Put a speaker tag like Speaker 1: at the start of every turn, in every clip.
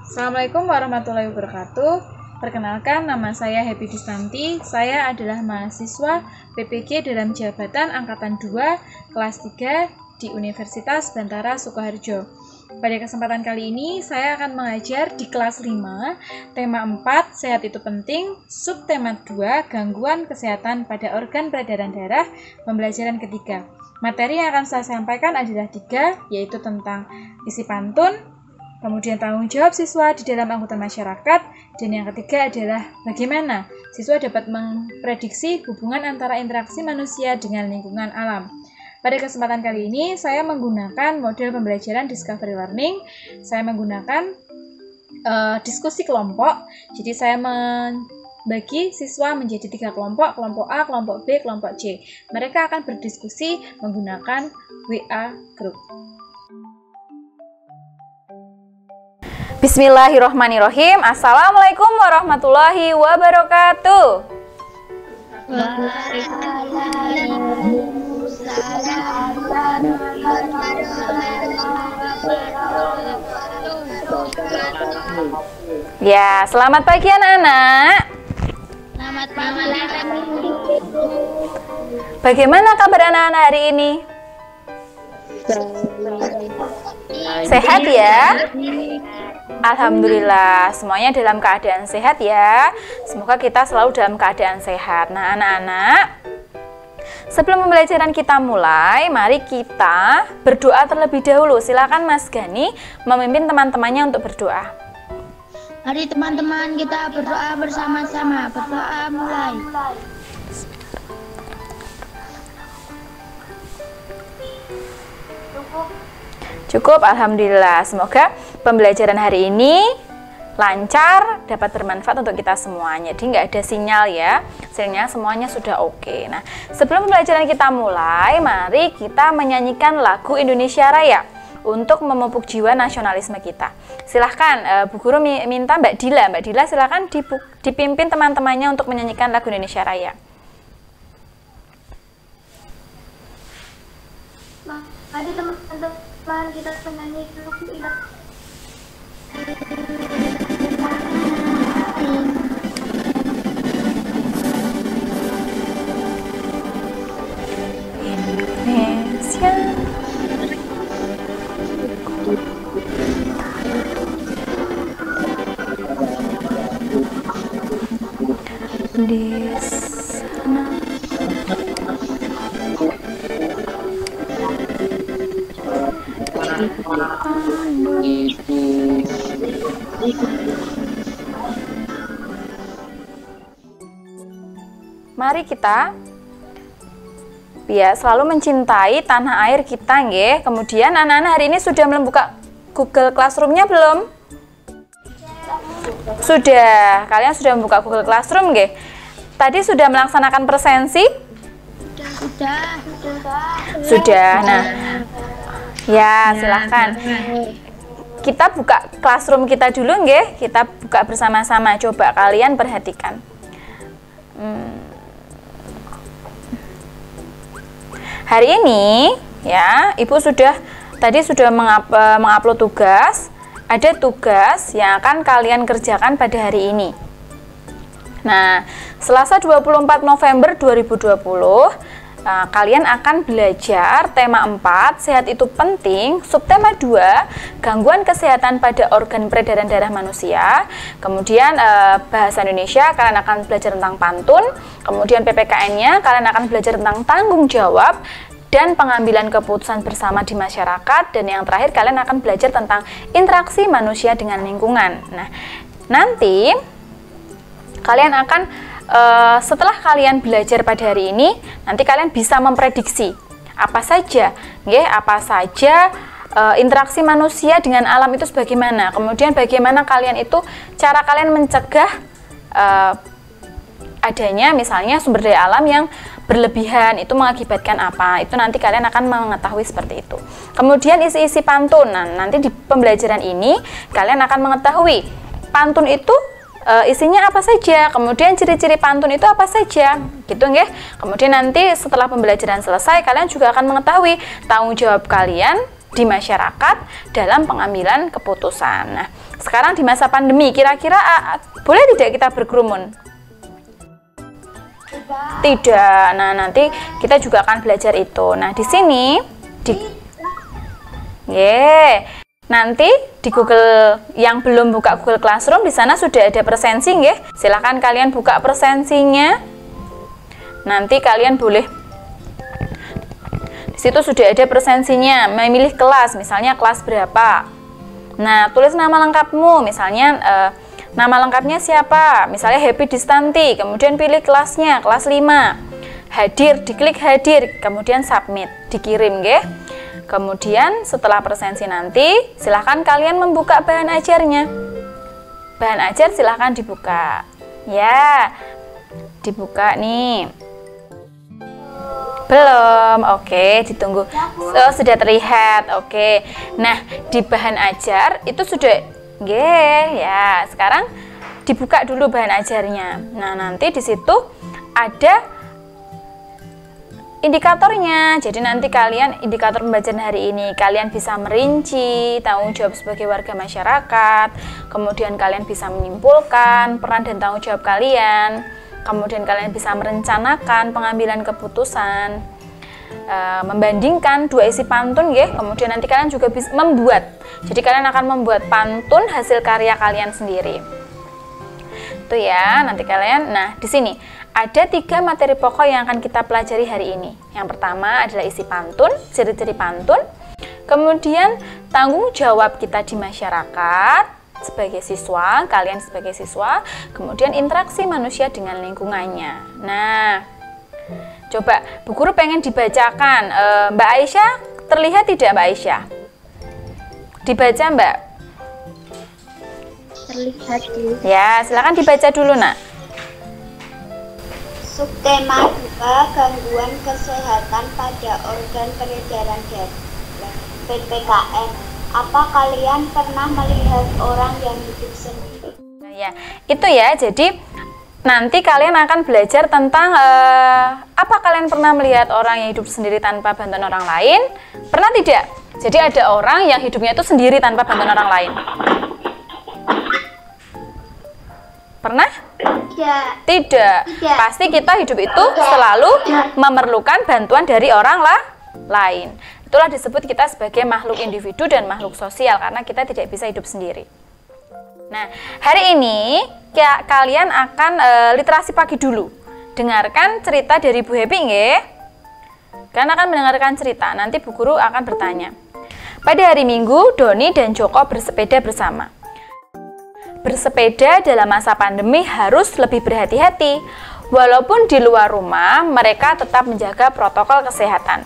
Speaker 1: Assalamualaikum warahmatullahi wabarakatuh. Perkenalkan, nama saya Happy Distanti. Saya adalah mahasiswa PPG dalam jabatan Angkatan 2 kelas 3 di Universitas Bantara Sukoharjo. Pada kesempatan kali ini, saya akan mengajar di kelas 5, tema 4, sehat itu penting, subtema 2, gangguan kesehatan pada organ peredaran darah, pembelajaran ketiga. Materi yang akan saya sampaikan adalah 3, yaitu tentang isi pantun, kemudian tanggung jawab siswa di dalam angkutan masyarakat, dan yang ketiga adalah bagaimana siswa dapat memprediksi hubungan antara interaksi manusia dengan lingkungan alam. Pada kesempatan kali ini, saya menggunakan model pembelajaran Discovery Learning. Saya menggunakan diskusi kelompok. Jadi saya membagi siswa menjadi 3 kelompok, kelompok A, kelompok B, kelompok C. Mereka akan berdiskusi menggunakan WA Group.
Speaker 2: Bismillahirrohmanirrohim. Assalamualaikum warahmatullahi wabarakatuh. Ya, selamat pagi anak-anak.
Speaker 3: Selamat pagi.
Speaker 2: Bagaimana kabar anak-anak hari ini? Sehat ya? Alhamdulillah, semuanya dalam keadaan sehat ya. Semoga kita selalu dalam keadaan sehat. Nah, anak-anak, sebelum pembelajaran kita mulai, mari kita berdoa terlebih dahulu. Silakan Mas Gani memimpin teman-temannya untuk berdoa.
Speaker 3: Mari teman-teman kita berdoa bersama-sama. Berdoa mulai.
Speaker 2: Cukup, alhamdulillah. Semoga pembelajaran hari ini lancar, dapat bermanfaat untuk kita semuanya. Jadi nggak ada sinyal ya, sinyalnya semuanya sudah oke. Nah, sebelum pembelajaran kita mulai, mari kita menyanyikan lagu Indonesia Raya untuk memupuk jiwa nasionalisme kita. Silahkan, Bu Guru minta Mbak Dila silahkan dipimpin teman-temannya untuk menyanyikan lagu Indonesia Raya.
Speaker 4: Mari teman-teman kita menyanyi lagu
Speaker 2: Indonesia. Di sana mari kita selalu mencintai tanah air kita nggih. Kemudian anak-anak hari ini sudah membuka Google Classroom-nya belum? Sudah. Kalian sudah membuka Google Classroom nggih? Tadi sudah melaksanakan presensi? Sudah. Nah, ya, silahkan. Kita buka classroom kita dulu nggih. Kita buka bersama-sama. Coba kalian perhatikan. Hari ini ya, Ibu tadi sudah mengupload tugas. Ada tugas yang akan kalian kerjakan pada hari ini. Nah, Selasa 24 November 2020, kalian akan belajar tema 4, sehat itu penting, subtema 2, gangguan kesehatan pada organ peredaran darah manusia. Kemudian bahasa Indonesia, kalian akan belajar tentang pantun. Kemudian PPKN-nya, kalian akan belajar tentang tanggung jawab dan pengambilan keputusan bersama di masyarakat. Dan yang terakhir, kalian akan belajar tentang interaksi manusia dengan lingkungan. Nah, nanti kalian akan setelah kalian belajar pada hari ini, nanti kalian bisa memprediksi apa saja interaksi manusia dengan alam itu sebagaimana. Kemudian bagaimana kalian itu, cara kalian mencegah adanya misalnya sumber daya alam yang berlebihan itu mengakibatkan apa. Itu nanti kalian akan mengetahui seperti itu. Kemudian isi-isi pantun. Nah, nanti di pembelajaran ini kalian akan mengetahui pantun itu isinya apa saja, kemudian ciri-ciri pantun itu apa saja, gitu nggih. Kemudian nanti setelah pembelajaran selesai, kalian juga akan mengetahui tanggung jawab kalian di masyarakat dalam pengambilan keputusan. Nah, sekarang di masa pandemi, kira-kira boleh tidak kita berkerumun? Tidak. Nah, nanti kita juga akan belajar itu. Nah, di sini nanti di Google, yang belum buka Google Classroom, di sana sudah ada presensi nggih. Silahkan kalian buka presensinya. Nanti kalian boleh, di situ sudah ada presensinya, memilih kelas, misalnya kelas berapa. Nah, tulis nama lengkapmu, misalnya nama lengkapnya siapa? Misalnya Happy Distanti, kemudian pilih kelasnya, kelas 5. Hadir, diklik hadir, kemudian submit, dikirim nggih. Kemudian setelah presensi nanti, silahkan kalian membuka bahan ajarnya. Bahan ajar silahkan dibuka. Ya, dibuka nih. Belum, oke, ditunggu. Oh, sudah terlihat, oke. Nah, di bahan ajar itu sudah, ya. Sekarang dibuka dulu bahan ajarnya. Nah, nanti di situ ada indikatornya. Jadi nanti kalian, indikator pembelajaran hari ini, kalian bisa merinci tanggung jawab sebagai warga masyarakat. Kemudian kalian bisa menyimpulkan peran dan tanggung jawab kalian. Kemudian kalian bisa merencanakan pengambilan keputusan, membandingkan dua isi pantun ya. Kemudian nanti kalian juga bisa membuat. Jadi kalian akan membuat pantun hasil karya kalian sendiri. Itu ya, nanti kalian. Nah, di sini ada 3 materi pokok yang akan kita pelajari hari ini. Yang pertama adalah isi pantun, ciri-ciri pantun. Kemudian tanggung jawab kita di masyarakat sebagai siswa, kalian sebagai siswa, kemudian interaksi manusia dengan lingkungannya. Nah, coba Bu Guru pengen dibacakan. Mbak Aisyah, terlihat tidak Mbak Aisyah? Dibaca Mbak?
Speaker 3: Terlihat dulu.
Speaker 2: Ya, silakan dibaca dulu Nak.
Speaker 5: Subtema 2, gangguan kesehatan pada organ peredaran darah, PPKN. Apa kalian pernah melihat orang yang hidup sendiri?
Speaker 2: Nah, ya, itu ya. Jadi nanti kalian akan belajar tentang apa kalian pernah melihat orang yang hidup sendiri tanpa bantuan orang lain? Pernah tidak? Jadi ada orang yang hidupnya itu sendiri tanpa bantuan orang lain. Pernah? Tidak. Pasti kita hidup itu selalu memerlukan bantuan dari orang lain. Itulah disebut kita sebagai makhluk individu dan makhluk sosial, karena kita tidak bisa hidup sendiri. Nah, hari ini kalian akan literasi pagi dulu. Dengarkan cerita dari Bu Happy nggih. Kalian akan mendengarkan cerita. Nanti Bu Guru akan bertanya. Pada hari Minggu, Doni dan Joko bersepeda bersama. Bersepeda dalam masa pandemi harus lebih berhati-hati. Walaupun di luar rumah, mereka tetap menjaga protokol kesehatan.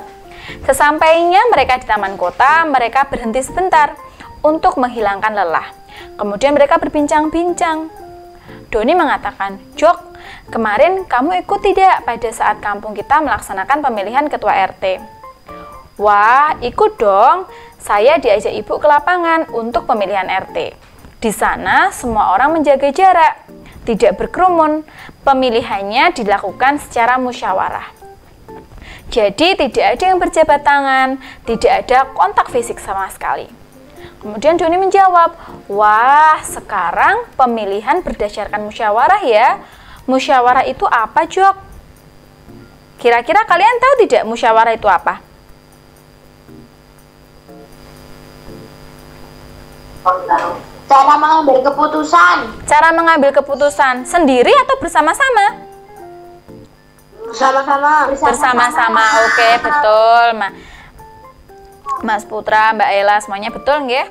Speaker 2: Sesampainya mereka di taman kota, mereka berhenti sebentar untuk menghilangkan lelah. Kemudian mereka berbincang-bincang. Doni mengatakan, "Jok, kemarin kamu ikut tidak pada saat kampung kita melaksanakan pemilihan ketua RT?" "Wah, ikut dong. Saya diajak ibu ke lapangan untuk pemilihan RT. Di sana semua orang menjaga jarak, tidak berkerumun. Pemilihannya dilakukan secara musyawarah. Jadi tidak ada yang berjabat tangan, tidak ada kontak fisik sama sekali." Kemudian Doni menjawab, "Wah, sekarang pemilihan berdasarkan musyawarah ya. Musyawarah itu apa, Jok?" Kira-kira kalian tahu tidak musyawarah itu apa?
Speaker 5: Cara mengambil keputusan.
Speaker 2: Cara mengambil keputusan sendiri atau bersama-sama? Bersama-sama. Oke, betul. Mas Putra, Mbak Ella, semuanya betul nggih?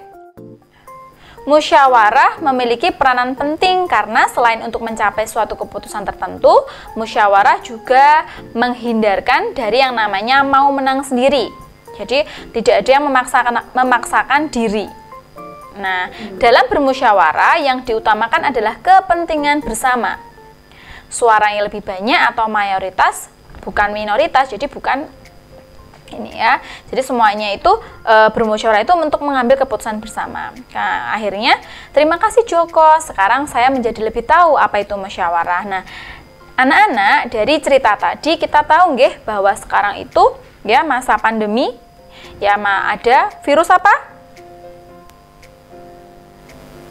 Speaker 2: Musyawarah memiliki peranan penting karena selain untuk mencapai suatu keputusan tertentu, musyawarah juga menghindarkan dari yang namanya mau menang sendiri. Jadi tidak ada yang memaksakan diri. Nah, dalam bermusyawarah yang diutamakan adalah kepentingan bersama. Suara yang lebih banyak atau mayoritas, bukan minoritas, jadi bukan ini ya. Jadi semuanya itu bermusyawarah itu untuk mengambil keputusan bersama. Nah, akhirnya terima kasih Joko. Sekarang saya menjadi lebih tahu apa itu musyawarah. Nah, anak-anak, dari cerita tadi kita tahu nggih bahwa sekarang itu ya masa pandemi ya ada virus apa?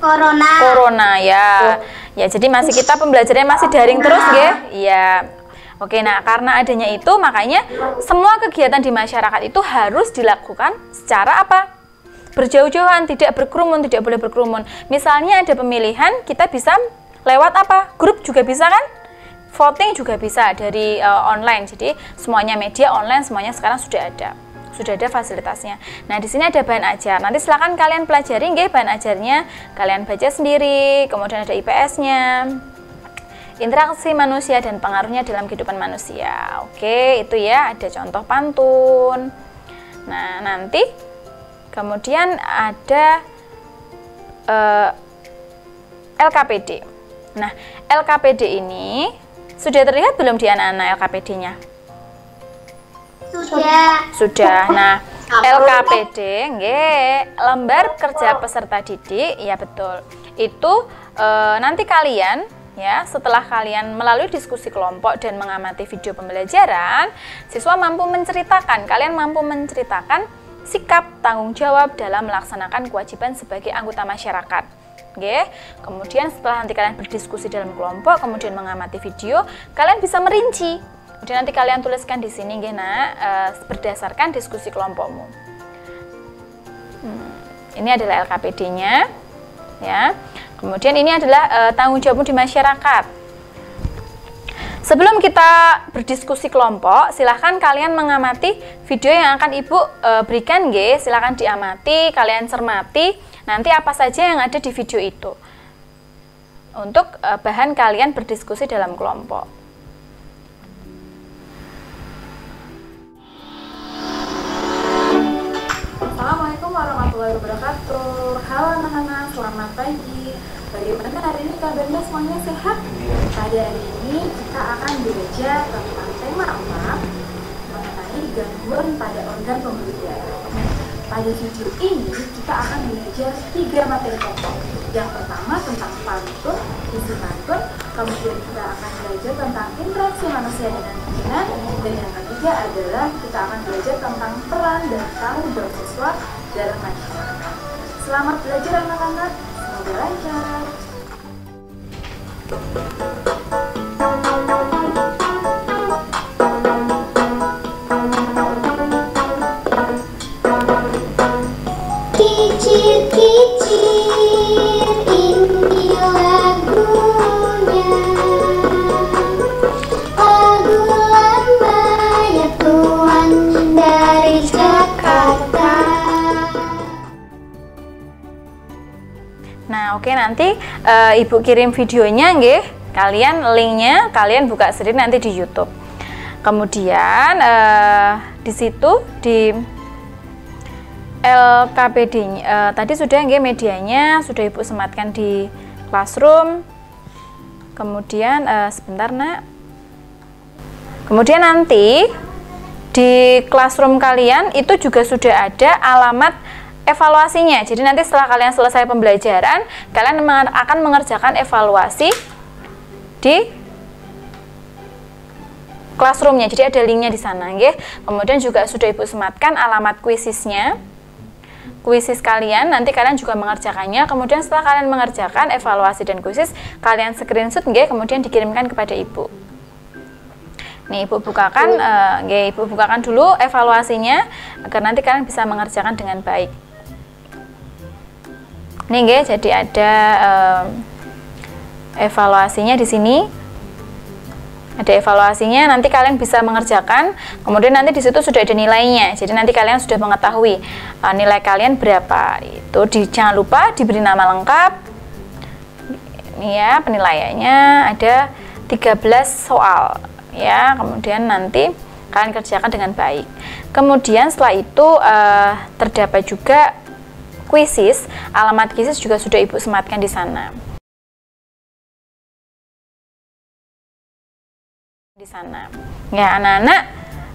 Speaker 2: Corona ya. Ya, jadi masih kita pembelajarannya masih daring terus nggih? Iya. Oke, nah karena adanya itu makanya semua kegiatan di masyarakat itu harus dilakukan secara apa? Berjauh-jauhan, tidak berkerumun, tidak boleh berkerumun. Misalnya ada pemilihan, kita bisa lewat apa? Grup juga bisa kan? Voting juga bisa dari online. Jadi semuanya media online, semuanya sekarang sudah ada fasilitasnya. Nah, di sini ada bahan ajar. Nanti silakan kalian pelajari nggih bahan ajarnya. Kalian baca sendiri. Kemudian ada IPS-nya. Interaksi manusia dan pengaruhnya dalam kehidupan manusia. Oke, itu ya, ada contoh pantun. Nah, nanti kemudian ada LKPD. Nah, LKPD ini sudah terlihat belum di anak-anak LKPD-nya? Sudah. Nah, LKPD nggih, lembar kerja peserta didik, ya betul. Itu nanti kalian ya, setelah kalian melalui diskusi kelompok dan mengamati video pembelajaran, siswa kalian mampu menceritakan sikap tanggung jawab dalam melaksanakan kewajiban sebagai anggota masyarakat. Oke. Kemudian setelah nanti kalian berdiskusi dalam kelompok, kemudian mengamati video, kalian bisa merinci. Kemudian nanti kalian tuliskan di sini nggih Nak, berdasarkan diskusi kelompokmu. Ini adalah LKPD-nya ya. Kemudian ini adalah tanggung jawabmu di masyarakat. Sebelum kita berdiskusi kelompok, silahkan kalian mengamati video yang akan Ibu berikan nggih. Silahkan diamati, kalian cermati nanti apa saja yang ada di video itu. Untuk bahan kalian berdiskusi dalam kelompok.
Speaker 1: Assalamualaikum warahmatullahi wabarakatuh. Halo anak-anak, selamat pagi. Bagaimana hari ini kabarnya, semuanya sehat? Pada hari ini kita akan belajar tentang tema 4 mengenai gangguan pada organ pembuluh darah. Pada video ini kita akan belajar 3 materi pokok. Yang pertama tentang pantun, isi pantun. Kemudian kita akan belajar tentang interaksi manusia dengan lingkungan. Dan yang ketiga adalah kita akan belajar tentang peran dan tanggung jawab siswa dalam masyarakat. Selamat belajar anak-anak, semoga lancar.
Speaker 3: Kicir-kicir ini lagunya, lagu lama ya Tuhan dari Jakarta.
Speaker 2: Nah, oke, nanti Ibu kirim videonya nggih. Kalian linknya kalian buka sendiri nanti di YouTube. Kemudian di situ di LKPD tadi sudah nggih, medianya sudah Ibu sematkan di Classroom. Kemudian sebentar Nak. Kemudian nanti di Classroom kalian itu juga sudah ada alamat evaluasinya. Jadi nanti setelah kalian selesai pembelajaran, kalian akan mengerjakan evaluasi di Classroom-nya. Jadi ada linknya di sana nggih. Kemudian juga sudah Ibu sematkan alamat kuisisnya. Kuisis kalian, nanti kalian juga mengerjakannya. Kemudian setelah kalian mengerjakan evaluasi dan kuisis, kalian screenshot nggih, kemudian dikirimkan kepada Ibu. Nih, Ibu bukakan nggih, Ibu bukakan dulu evaluasinya agar nanti kalian bisa mengerjakan dengan baik. Nih nggih, jadi ada evaluasinya di sini. Ada evaluasinya, nanti kalian bisa mengerjakan. Kemudian nanti di situ sudah ada nilainya. Jadi nanti kalian sudah mengetahui nilai kalian berapa. Itu jangan lupa diberi nama lengkap. Ini ya, penilaiannya ada 13 soal ya. Kemudian nanti kalian kerjakan dengan baik. Kemudian setelah itu terdapat juga kuisis. Alamat kuisis juga sudah Ibu sematkan di sana. Ya anak-anak,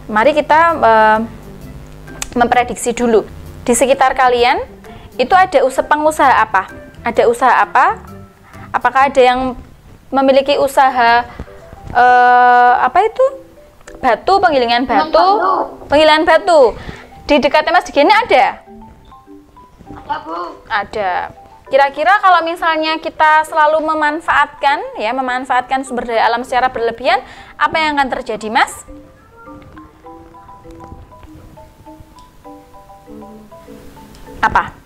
Speaker 2: mari kita memprediksi dulu. Di sekitar kalian itu ada pengusaha apa? Ada usaha apa? Apakah ada yang memiliki usaha apa itu? Batu, penggilingan batu, penggilingan batu. Di dekatnya Mas Dikini ada?
Speaker 4: Ada, Bu.
Speaker 2: Ada. Kira-kira kalau misalnya kita selalu memanfaatkan sumber daya alam secara berlebihan, apa yang akan terjadi, Mas? Apa?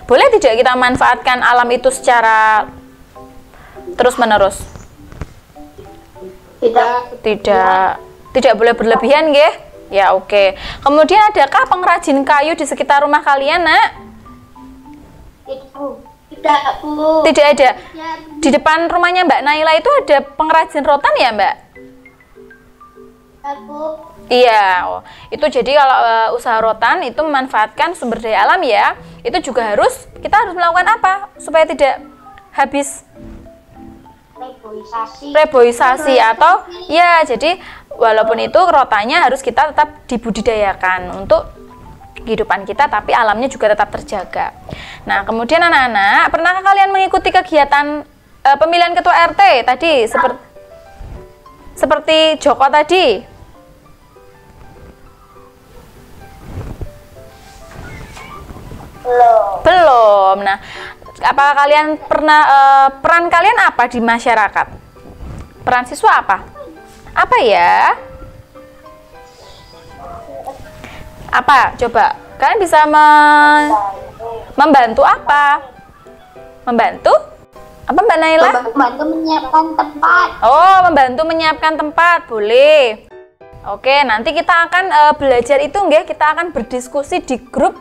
Speaker 2: Boleh tidak kita memanfaatkan alam itu secara terus-menerus? Tidak boleh berlebihan, nggih? Ya, oke. Kemudian adakah pengrajin kayu di sekitar rumah kalian, Nak?
Speaker 5: Tidak, Bu.
Speaker 2: Tidak ada. Di depan rumahnya Mbak Naila itu ada pengrajin rotan ya, Mbak?
Speaker 5: Ya, Bu.
Speaker 2: Iya. Oh, itu jadi kalau usaha rotan itu memanfaatkan sumber daya alam ya. Itu juga kita harus melakukan apa supaya tidak habis? Reboisasi atau ya, jadi walaupun itu rotannya harus kita tetap dibudidayakan untuk kehidupan kita, tapi alamnya juga tetap terjaga. Nah, kemudian anak-anak, pernahkah kalian mengikuti kegiatan pemilihan ketua RT tadi seperti Joko tadi? Belum. Nah, apakah kalian pernah peran kalian apa di masyarakat? Peran siswa apa? Apa ya? Apa? Coba. Kalian bisa membantu apa? Membantu? Apa, Mbak Naila?
Speaker 5: Membantu menyiapkan tempat.
Speaker 2: Oh, membantu menyiapkan tempat. Boleh. Oke, nanti kita akan belajar itu nggih, kita akan berdiskusi di grup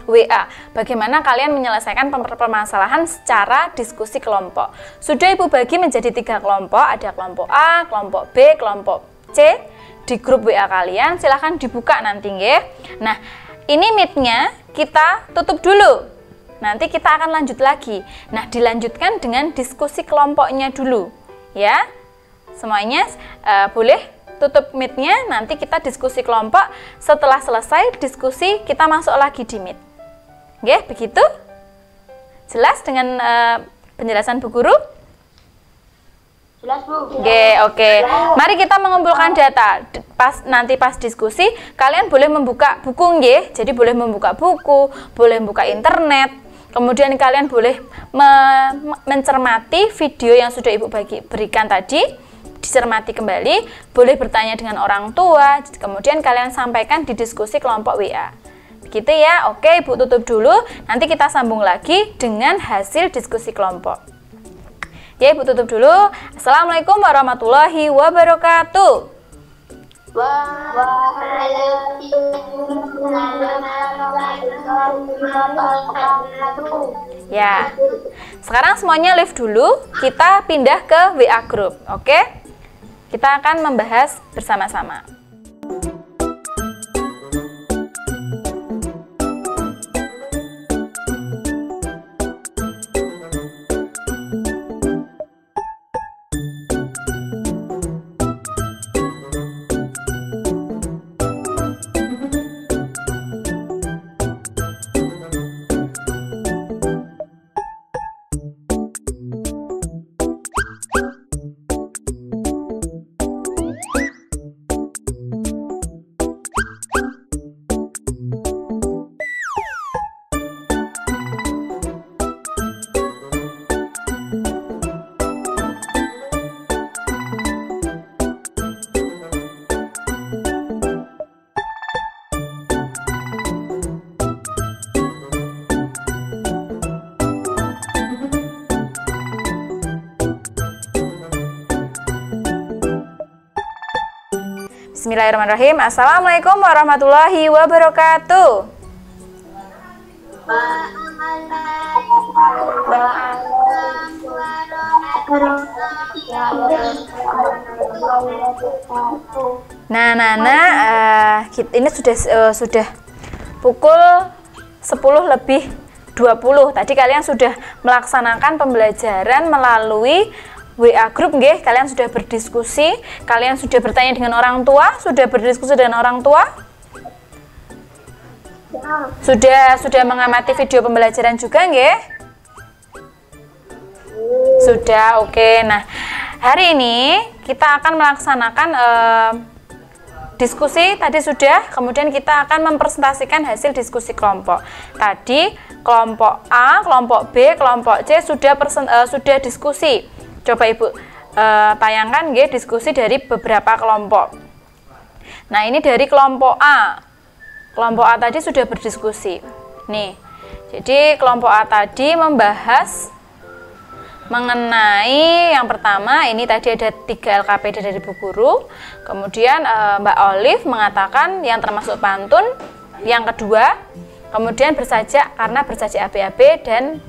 Speaker 2: WA. Bagaimana kalian menyelesaikan permasalahan secara diskusi kelompok. Sudah Ibu bagi menjadi 3 kelompok, ada kelompok A, kelompok B, kelompok C. Di grup WA kalian silahkan dibuka nanti nggih. Nah, ini meet-nya kita tutup dulu. Nanti kita akan lanjut lagi. Nah, dilanjutkan dengan diskusi kelompoknya dulu. Ya. Semuanya boleh tutup meet-nya, nanti kita diskusi kelompok. Setelah selesai diskusi, kita masuk lagi di meet. Oke, begitu? Jelas dengan penjelasan Bu Guru?
Speaker 5: Jelas, Bu.
Speaker 2: Oke. Mari kita mengumpulkan data. Nanti pas diskusi, kalian boleh membuka buku nggih. Jadi boleh membuka buku, boleh membuka internet. Kemudian kalian boleh mencermati video yang sudah Ibu berikan tadi. Dicermati kembali, boleh bertanya dengan orang tua, kemudian kalian sampaikan di diskusi kelompok WA. Begitu ya. Oke, Ibu tutup dulu. Nanti kita sambung lagi dengan hasil diskusi kelompok. Ya, Ibu tutup dulu. Assalamualaikum warahmatullahi wabarakatuh. Ya. Sekarang semuanya live dulu. Kita pindah ke WA group. Oke? Kita akan membahas bersama-sama. Bismillahirrahmanirrahim. Assalamualaikum warahmatullahi wabarakatuh. Nah, ini sudah pukul 10:20. Tadi kalian sudah melaksanakan pembelajaran melalui WA group nggih, kalian sudah berdiskusi, kalian sudah bertanya dengan orang tua, sudah berdiskusi dengan orang tua? Sudah mengamati video pembelajaran juga nggih? Sudah, oke. Nah, hari ini kita akan melaksanakan diskusi tadi sudah, kemudian kita akan mempresentasikan hasil diskusi kelompok. Tadi kelompok A, kelompok B, kelompok C sudah diskusi. Coba Ibu tayangkan nggih diskusi dari beberapa kelompok. Nah, ini dari kelompok A. Kelompok A tadi sudah berdiskusi. Nih. Jadi kelompok A tadi membahas mengenai yang pertama, ini tadi ada 3 LKPD dari Bu Guru. Kemudian Mbak Olive mengatakan yang termasuk pantun. Yang kedua, kemudian bersajak karena bersajak ABAB dan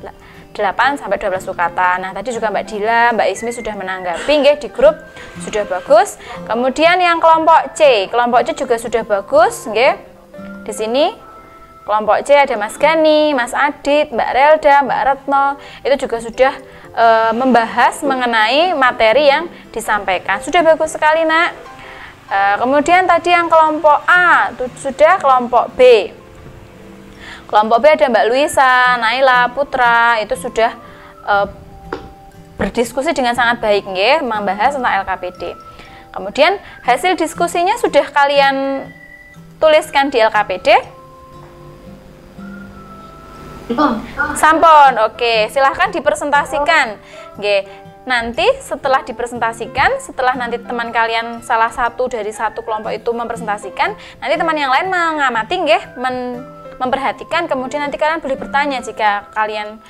Speaker 2: 8 sampai 12 sukata. Nah, tadi juga Mbak Dila, Mbak Ismi sudah menanggapi nggih di grup, sudah bagus. Kemudian yang kelompok C juga sudah bagus nggih. Di sini kelompok C ada Mas Gani, Mas Adit, Mbak Relda, Mbak Retno, itu juga sudah membahas mengenai materi yang disampaikan. Sudah bagus sekali, Nak. Kemudian tadi yang kelompok A, itu sudah kelompok B. Kelompok B ada Mbak Luisa, Naila, Putra, itu sudah berdiskusi dengan sangat baik, nggih, membahas tentang LKPD. Kemudian hasil diskusinya sudah kalian tuliskan di LKPD? Sampun, oke, silahkan dipresentasikan. Oke, nanti setelah dipresentasikan, setelah nanti teman kalian salah satu dari satu kelompok itu mempresentasikan, nanti teman yang lain mengamati, nggih, memperhatikan. Kemudian nanti kalian boleh bertanya jika kalian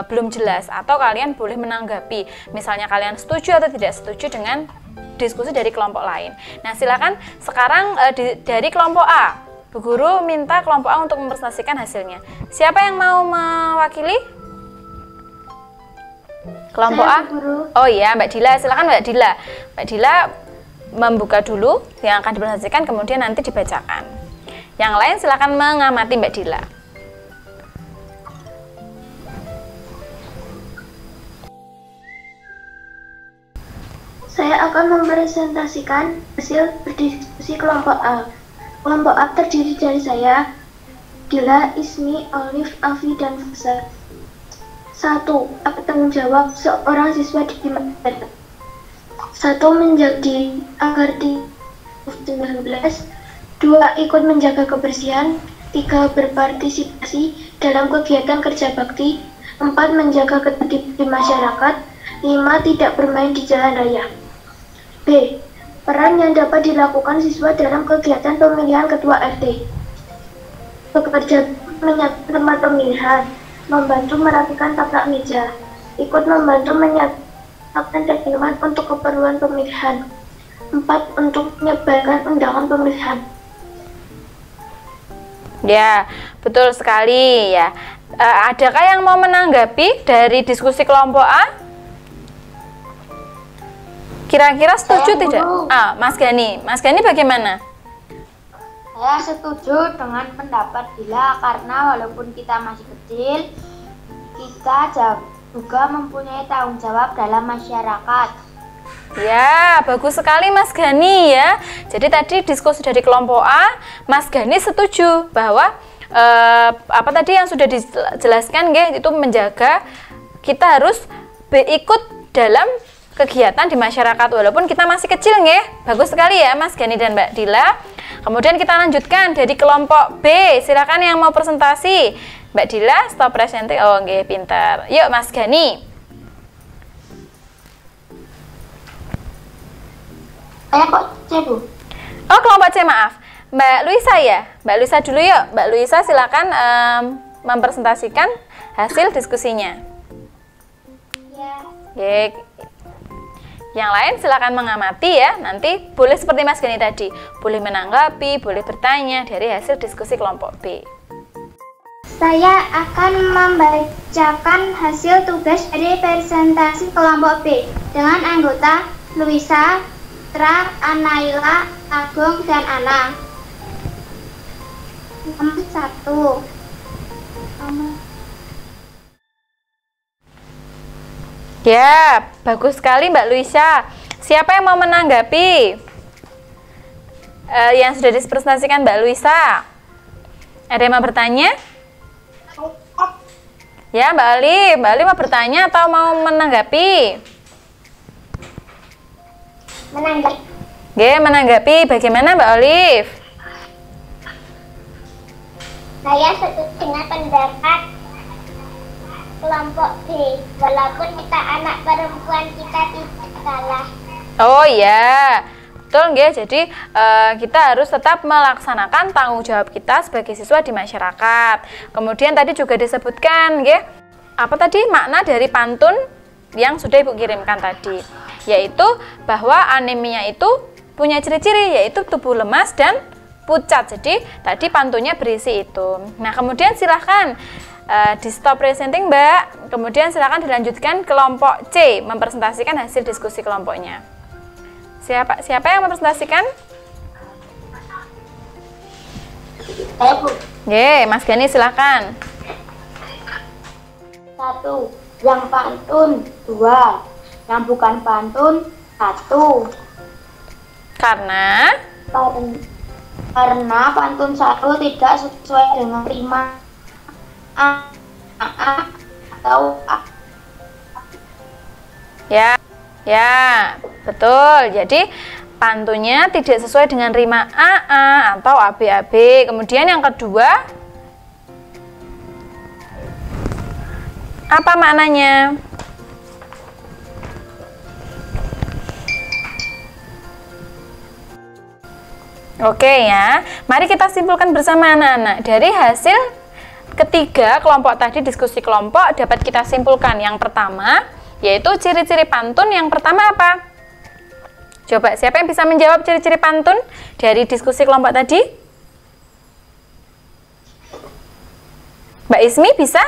Speaker 2: belum jelas, atau kalian boleh menanggapi. Misalnya kalian setuju atau tidak setuju dengan diskusi dari kelompok lain. Nah, silakan sekarang dari kelompok A. Bu Guru minta kelompok A untuk mempresentasikan hasilnya. Siapa yang mau mewakili? Kelompok A? Oh iya, Mbak Dila. Silakan Mbak Dila. Mbak Dila membuka dulu yang akan dipresentasikan, kemudian nanti dibacakan. Yang lain silakan mengamati Mbak Dila.
Speaker 4: Saya akan mempresentasikan hasil berdiskusi kelompok A. Kelompok A terdiri dari saya, Dila, Ismi, Olive, Afi, dan Fasa. 1. Tanggung jawab seorang siswa di materi. 1. Menjadi agar di COVID-19. 2. Ikut menjaga kebersihan. 3. Berpartisipasi dalam kegiatan kerja bakti. 4. Menjaga ketertiban di masyarakat. 5. Tidak bermain di jalan raya. B. Peran yang dapat dilakukan siswa dalam kegiatan pemilihan ketua RT. Bekerja menyiapkan tempat pemilihan, membantu merapikan taplak meja, ikut membantu menyiapkan dokumen untuk keperluan pemilihan. 4. Untuk menyebarkan undangan pemilihan.
Speaker 2: Ya, betul sekali ya. Adakah yang mau menanggapi dari diskusi kelompok A? Kira-kira setuju tidak? Mas Gani. Mas Gani bagaimana?
Speaker 5: Saya setuju dengan pendapat Dila karena walaupun kita masih kecil, kita juga mempunyai tanggung jawab dalam masyarakat.
Speaker 2: Ya, bagus sekali Mas Gani ya. Jadi tadi diskusi dari kelompok A, Mas Gani setuju bahwa apa tadi yang sudah dijelaskan, nggih, itu menjaga kita harus ikut dalam kegiatan di masyarakat walaupun kita masih kecil, nggih. Bagus sekali ya Mas Gani dan Mbak Dila. Kemudian kita lanjutkan dari kelompok B. Silakan yang mau presentasi. Mbak Dila, stop presenting. Oh, nggih, pintar. Yuk Mas Gani.
Speaker 5: Kok C, Bu?
Speaker 2: Oh, kelompok C, maaf. Mbak Luisa ya? Mbak Luisa dulu yuk. Mbak Luisa silakan mempresentasikan hasil diskusinya. Ya. Yang lain silakan mengamati ya. Nanti boleh seperti Mas Gani tadi, boleh menanggapi, boleh bertanya dari hasil diskusi kelompok B.
Speaker 3: Saya akan membacakan hasil tugas dari presentasi kelompok B dengan anggota Luisa, Tra, Anaila, Agung, dan Ana. Nomor 1.
Speaker 2: Ya, bagus sekali Mbak Luisa. Siapa yang mau menanggapi yang sudah dipresentasikan Mbak Luisa? Ada yang mau bertanya? Ya, Mbak Ali mau bertanya atau mau menanggapi?
Speaker 3: Menanggapi.
Speaker 2: Nggih, menanggapi bagaimana Mbak Olive?
Speaker 3: Saya setuju dengan pendapat kelompok B. Walaupun kita anak perempuan, kita tidak kalah.
Speaker 2: Oh iya, betul nggih. Jadi kita harus tetap melaksanakan tanggung jawab kita sebagai siswa di masyarakat. Kemudian tadi juga disebutkan nggih, apa tadi makna dari pantun yang sudah Ibu kirimkan tadi, yaitu bahwa anemia itu punya ciri-ciri yaitu tubuh lemas dan pucat. Jadi tadi pantunnya berisi itu. Nah, kemudian silahkan di stop presenting Mbak. Kemudian silahkan dilanjutkan kelompok C, mempresentasikan hasil diskusi kelompoknya. Siapa yang mempresentasikan?
Speaker 5: Saya, Bu.
Speaker 2: Oke, Mas Gani silahkan.
Speaker 5: 1. Yang pantun. 2. Yang bukan pantun. 1.
Speaker 2: Karena
Speaker 5: pantun 1 tidak sesuai dengan rima A atau A.
Speaker 2: Ya, betul. Jadi pantunnya tidak sesuai dengan rima AA atau ABAB. Kemudian yang kedua, apa maknanya? Oke ya, mari kita simpulkan bersama anak-anak. Dari hasil ketiga kelompok tadi, diskusi kelompok, dapat kita simpulkan yang pertama, yaitu ciri-ciri pantun. Yang pertama apa? Coba, siapa yang bisa menjawab ciri-ciri pantun dari diskusi kelompok tadi? Mbak Ismi bisa?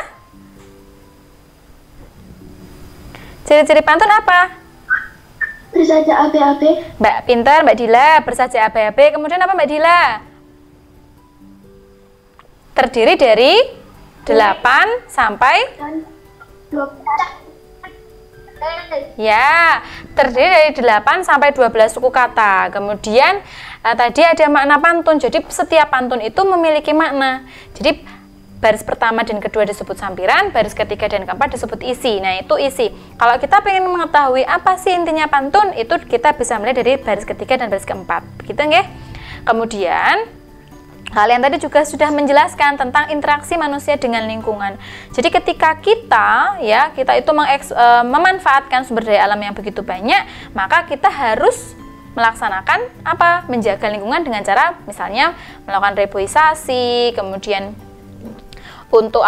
Speaker 2: Ciri-ciri pantun apa?
Speaker 4: Bersaja ABAB.
Speaker 2: Mbak pintar, Mbak Dila, bersaja ABAB. Kemudian apa Mbak Dila? Terdiri dari 8 sampai ya, terdiri dari 8 sampai 12 suku kata. Kemudian tadi ada makna pantun. Jadi setiap pantun itu memiliki makna. Jadi baris pertama dan kedua disebut sampiran, baris ketiga dan keempat disebut isi. Nah, itu isi. Kalau kita ingin mengetahui apa sih intinya pantun, itu kita bisa mulai dari baris ketiga dan baris keempat. Begitu nggih? Kemudian kalian tadi juga sudah menjelaskan tentang interaksi manusia dengan lingkungan. Jadi ketika kita itu memanfaatkan sumber daya alam yang begitu banyak, maka kita harus melaksanakan apa? Menjaga lingkungan dengan cara misalnya melakukan reboisasi, kemudian untuk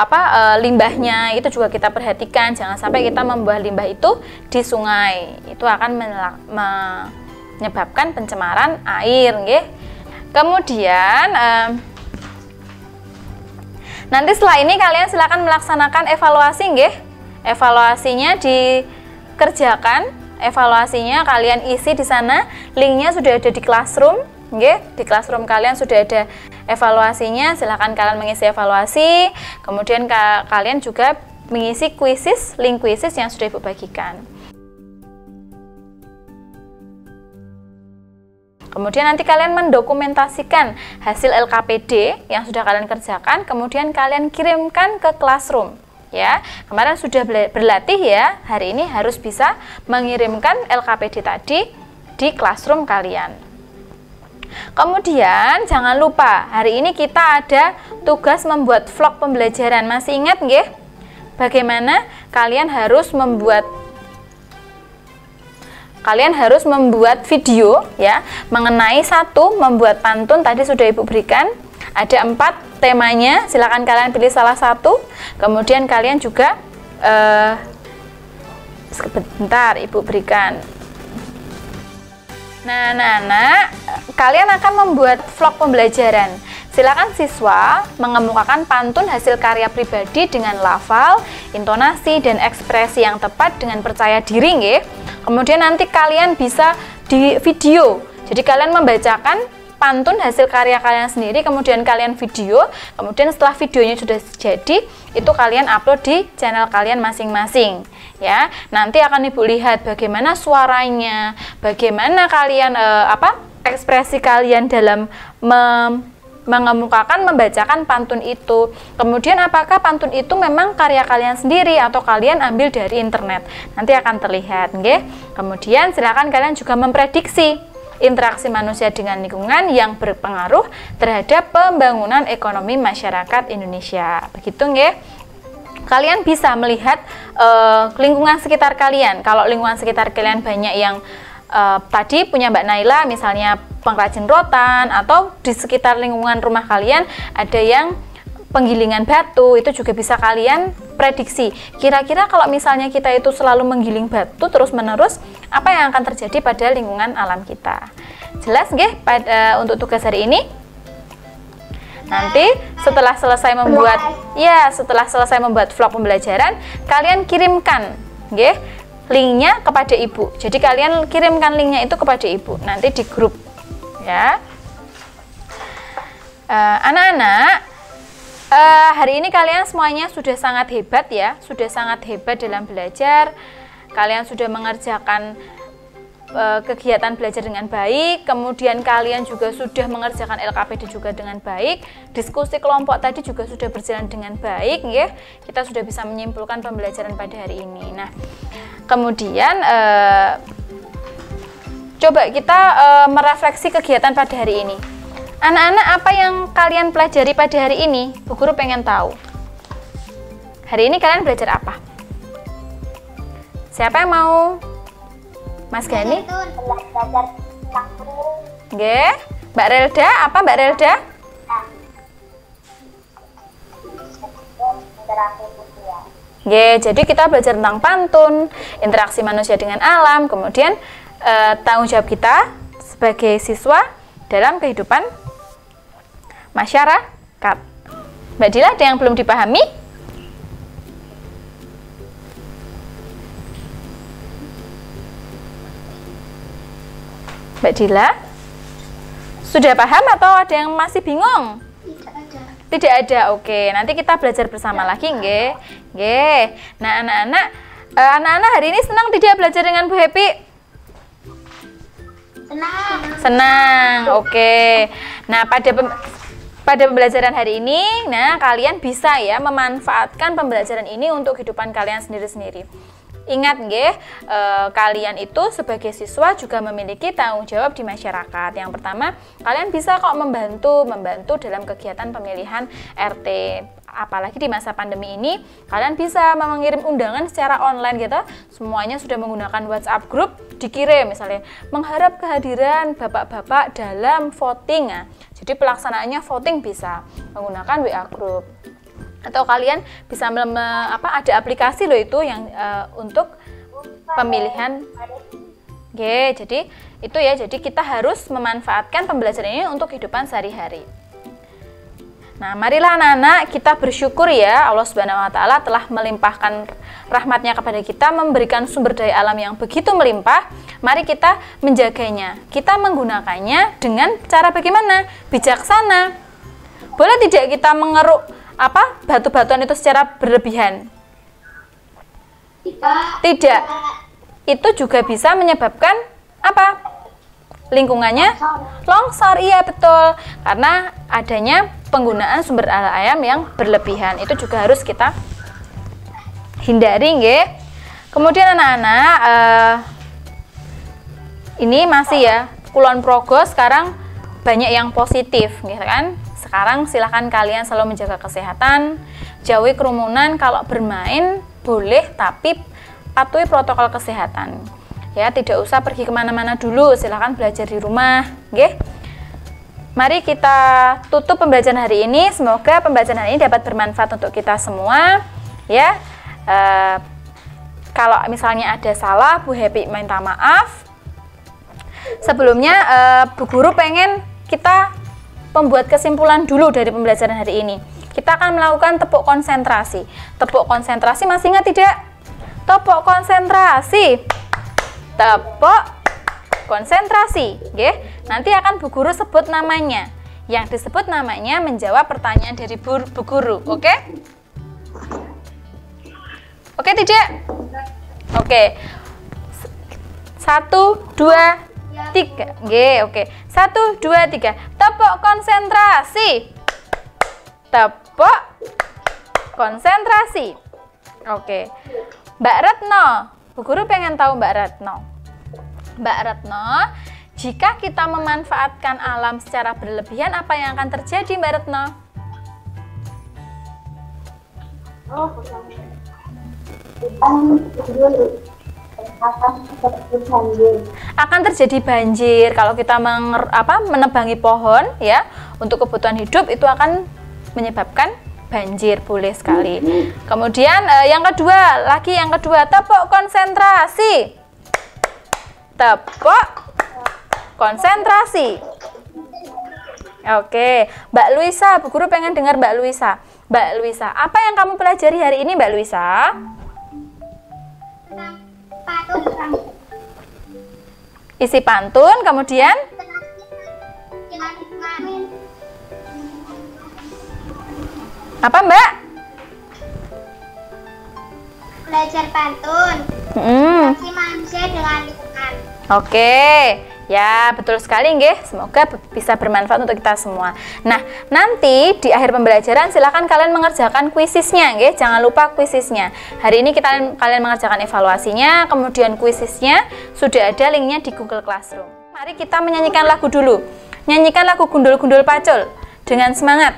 Speaker 2: limbahnya itu juga kita perhatikan, jangan sampai kita membuang limbah itu di sungai. Itu akan menyebabkan pencemaran air, nggih. Kemudian nanti setelah ini kalian silakan melaksanakan evaluasi, nggih. Evaluasinya dikerjakan, evaluasinya kalian isi di sana. Linknya sudah ada di Classroom, nggih. Di Classroom kalian sudah ada evaluasinya. Silakan kalian mengisi evaluasi. Kemudian kalian juga mengisi kuisis, link kuisis yang sudah Ibu bagikan. Kemudian nanti kalian mendokumentasikan hasil LKPD yang sudah kalian kerjakan, kemudian kalian kirimkan ke Classroom. Ya, kemarin sudah berlatih ya, hari ini harus bisa mengirimkan LKPD tadi di Classroom kalian. Kemudian jangan lupa, hari ini kita ada tugas membuat vlog pembelajaran. Masih ingat nggih? Bagaimana kalian harus membuat video ya mengenai membuat pantun. Tadi sudah Ibu berikan, ada 4 temanya, silakan kalian pilih salah satu. Kemudian kalian juga sebentar Ibu berikan. Nah, anak-anak, kalian akan membuat vlog pembelajaran. Silakan siswa mengemukakan pantun hasil karya pribadi dengan lafal, intonasi, dan ekspresi yang tepat dengan percaya diri, nggih. Kemudian nanti kalian bisa di video. Jadi kalian membacakan pantun hasil karya kalian sendiri, kemudian kalian video. Kemudian setelah videonya sudah jadi, itu kalian upload di channel kalian masing-masing. Ya, nanti akan Ibu lihat bagaimana suaranya, bagaimana kalian ekspresi kalian dalam mengemukakan, membacakan pantun itu. Kemudian apakah pantun itu memang karya kalian sendiri atau kalian ambil dari internet. Nanti akan terlihat, nggih. Kemudian silakan kalian juga memprediksi interaksi manusia dengan lingkungan yang berpengaruh terhadap pembangunan ekonomi masyarakat Indonesia. Begitu nggih. Kalian bisa melihat lingkungan sekitar kalian. Kalau lingkungan sekitar kalian banyak yang tadi punya Mbak Naila, misalnya pengrajin rotan, atau di sekitar lingkungan rumah kalian ada yang penggilingan batu, itu juga bisa kalian prediksi. Kira-kira kalau misalnya kita itu selalu menggiling batu terus-menerus, apa yang akan terjadi pada lingkungan alam kita? Jelas nggih untuk tugas hari ini? Nanti setelah selesai membuat vlog pembelajaran, kalian kirimkan nggih linknya kepada ibu. Jadi kalian kirimkan linknya itu kepada ibu nanti di grup ya. Anak-anak, hari ini kalian semuanya sudah sangat hebat ya, sudah sangat hebat dalam belajar. Kalian sudah mengerjakan kegiatan belajar dengan baik, kemudian kalian juga sudah mengerjakan LKPD juga dengan baik. Diskusi kelompok tadi juga sudah berjalan dengan baik ya. Kita sudah bisa menyimpulkan pembelajaran pada hari ini. Nah, kemudian coba kita merefleksi kegiatan pada hari ini. Anak-anak, apa yang kalian pelajari pada hari ini? Bu Guru pengen tahu. Hari ini kalian belajar apa? Siapa yang mau? Mas Gani?
Speaker 3: Belajar tentang
Speaker 2: Nggih. Mbak Relda, apa Mbak Relda? Nggih, jadi kita belajar tentang pantun, interaksi manusia dengan alam, kemudian tanggung jawab kita sebagai siswa dalam kehidupan masyarakat. Mbak Dila, ada yang belum dipahami? Mbak Dila, sudah paham atau ada yang masih bingung? Tidak ada. Oke, nanti kita belajar bersama lagi, nggih. Nggih. Nah, anak-anak hari ini senang tidak belajar dengan Bu Happy? Senang. Oke. Nah, pada pembelajaran hari ini, kalian bisa ya memanfaatkan pembelajaran ini untuk kehidupan kalian sendiri-sendiri. Ingat nggih, kalian itu sebagai siswa juga memiliki tanggung jawab di masyarakat. Yang pertama, kalian bisa kok membantu dalam kegiatan pemilihan RT. Apalagi di masa pandemi ini, kalian bisa mengirim undangan secara online gitu. Semuanya sudah menggunakan WhatsApp group, dikirim misalnya mengharap kehadiran bapak-bapak dalam voting. Nah, jadi pelaksanaannya voting bisa menggunakan WA group. Atau kalian bisa ada aplikasi loh itu yang untuk pemilihan. Oke, jadi itu ya. Jadi kita harus memanfaatkan pembelajaran ini untuk kehidupan sehari-hari. Nah, marilah anak-anak kita bersyukur ya, Allah Subhanahu wa taala telah melimpahkan rahmatnya kepada kita, memberikan sumber daya alam yang begitu melimpah. Mari kita menjaganya. Kita menggunakannya dengan cara bagaimana? Bijaksana. Boleh tidak kita mengeruk batu-batuan itu secara berlebihan? Tidak. Itu juga bisa menyebabkan apa? Lingkungannya longsor. Iya, betul. Karena adanya penggunaan sumber daya alam yang berlebihan. Itu juga harus kita hindari, nggih. Kemudian anak-anak, ini masih ya, Kulon Progo sekarang banyak yang positif, gitu kan? Sekarang silahkan kalian selalu menjaga kesehatan, jauhi kerumunan. Kalau bermain boleh, tapi patuhi protokol kesehatan. Ya, tidak usah pergi kemana-mana dulu, silahkan belajar di rumah, nggih. Mari kita tutup pembelajaran hari ini. Semoga pembelajaran hari ini dapat bermanfaat untuk kita semua. Ya, kalau misalnya ada salah, Bu Happy minta maaf. Sebelumnya, Bu Guru pengen kita membuat kesimpulan dulu dari pembelajaran hari ini. Kita akan melakukan tepuk konsentrasi. Tepuk konsentrasi masih ingat tidak? Tepuk konsentrasi. Tepuk konsentrasi. Oke. Nanti akan Bu Guru sebut namanya. Yang disebut namanya menjawab pertanyaan dari Bu Guru. Oke? Oke tidak? Oke. 1, 2, 3. Oke. 1, 2, 3. Tepuk konsentrasi. Tepuk konsentrasi. Oke. Mbak Retno. Bu Guru pengen tahu Mbak Retno. Mbak Retno, Jika kita memanfaatkan alam secara berlebihan, apa yang akan terjadi, Mbak Retno? Akan terjadi banjir. Kalau kita menebangi pohon ya untuk kebutuhan hidup, itu akan menyebabkan banjir. Boleh sekali. Kemudian yang kedua, tepuk konsentrasi. Tepuk konsentrasi. Oke, Mbak Luisa, Bu Guru pengen dengar Mbak Luisa. Mbak Luisa, apa yang kamu pelajari hari ini, Mbak Luisa? Isi pantun, kemudian apa, Mbak?
Speaker 3: Belajar pantun. Interaksi manusia dengan lingkungan.
Speaker 2: Oke. Ya, betul sekali nggih. Semoga bisa bermanfaat untuk kita semua. Nah, nanti di akhir pembelajaran silakan kalian mengerjakan kuisisnya nggih. Jangan lupa kuisisnya. Hari ini kalian mengerjakan evaluasinya, kemudian kuisisnya sudah ada linknya di Google Classroom. Mari kita menyanyikan lagu dulu. Nyanyikan lagu Gundul-Gundul Pacul dengan semangat.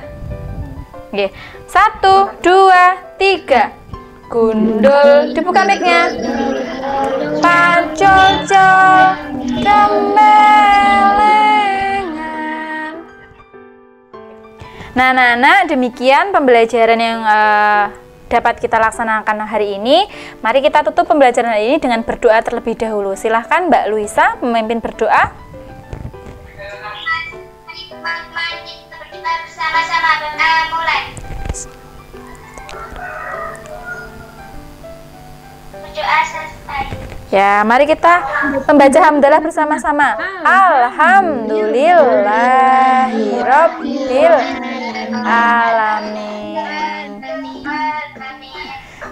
Speaker 2: Nggih. 1 2 3. Gundul, dibuka mic-nya. Pacul-cul kemelengan. Nah, anak-anak, demikian pembelajaran yang dapat kita laksanakan hari ini. Mari kita tutup pembelajaran hari ini dengan berdoa terlebih dahulu. Silahkan Mbak Luisa memimpin berdoa.
Speaker 3: Bersama-sama mulai. Berdoa selesai.
Speaker 2: Ya, mari kita membaca hamdalah bersama-sama. Alhamdulillahirabbil alamin.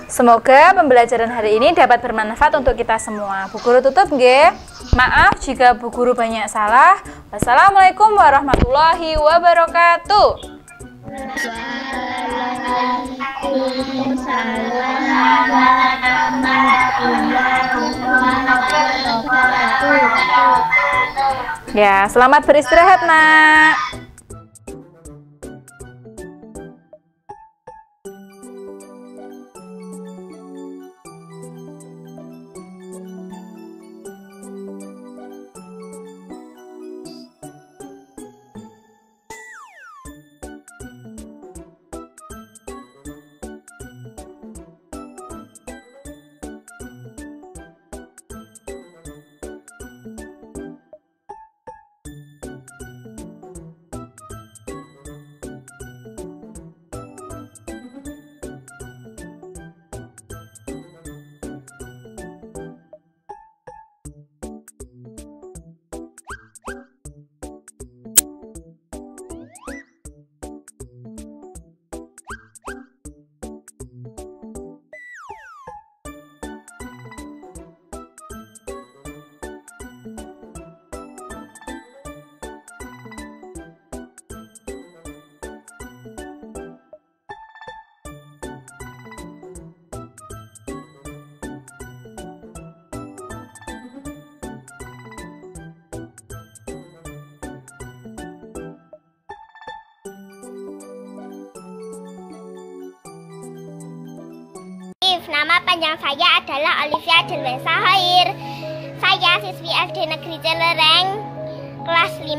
Speaker 2: Semoga pembelajaran hari ini dapat bermanfaat untuk kita semua. Bu Guru tutup nggih. Maaf jika Bu Guru banyak salah. Wassalamualaikum warahmatullahi wabarakatuh. Ya, selamat beristirahat, Nak.
Speaker 3: Nama panjang saya adalah Olivia Delwesa Hoir. Saya siswi SD Negeri Celereng kelas 5.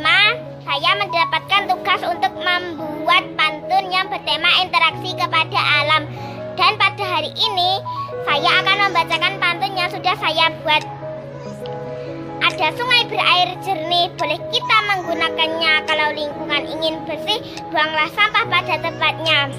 Speaker 3: Saya mendapatkan tugas untuk membuat pantun yang bertema interaksi kepada alam. Dan pada hari ini saya akan membacakan pantun yang sudah saya buat. Ada sungai berair jernih, boleh kita menggunakannya. Kalau lingkungan ingin bersih, buanglah sampah pada tempatnya.